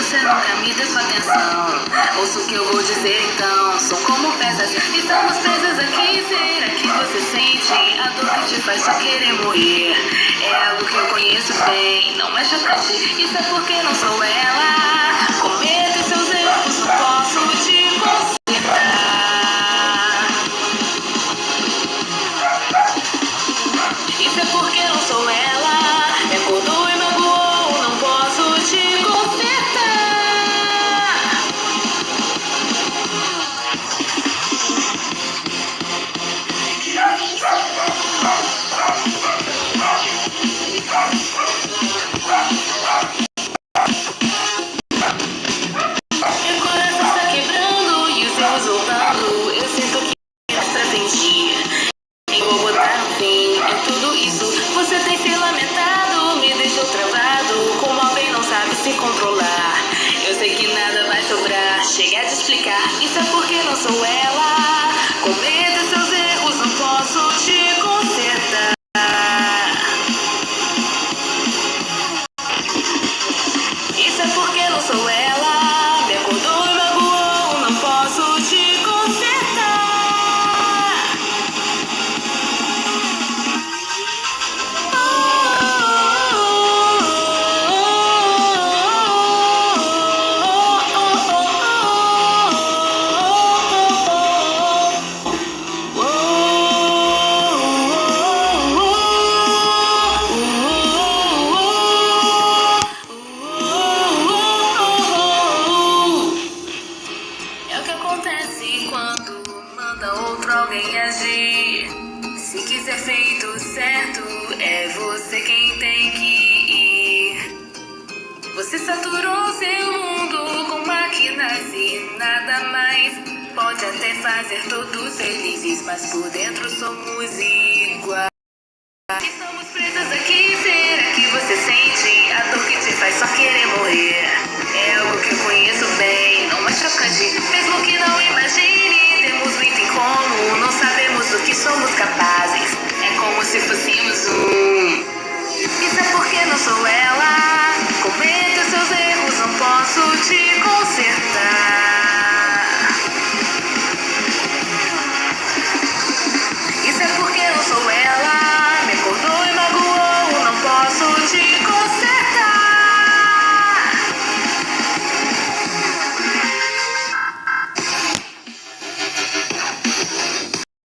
você nunca me deu sua atenção. Ouça o que eu vou dizer então. São como pedras, estamos presas aqui. Será que você sente a dor que te faz só querer morrer? É algo que eu conheço bem, não é chocante. Isso é porque não sou ela. Cometa seus erros, não posso te consertar. Isso é porque não sou ela. Me acordou e magoou, não posso te consertar. Meu coração está quebrando e os erros voltando. Eu sinto que extra senti. Eu vou botar um fim em tudo isso. Você tem se lamentado, me deixou travado. Como alguém não sabe se controlar. Eu sei que nada vai sobrar. Chega de explicar, isso é porque não sou ela. Cometa seus erros, não posso te consertar. Isso é porque não sou ela. Me acordou e magoou, não posso te consertar. É o que acontece quando manda outro alguém agir. Se quiser feito certo, é você quem tem que ir. Você saturou seu mundo com máquinas e nada mais. Pode até fazer todos felizes, mas por dentro somos iguais. Estamos presas aqui, será que você sente a dor que te faz só querer morrer? É algo que eu conheço bem, não é chocante. Mesmo que não imagine, temos muito em comum, não sabemos do que somos capazes.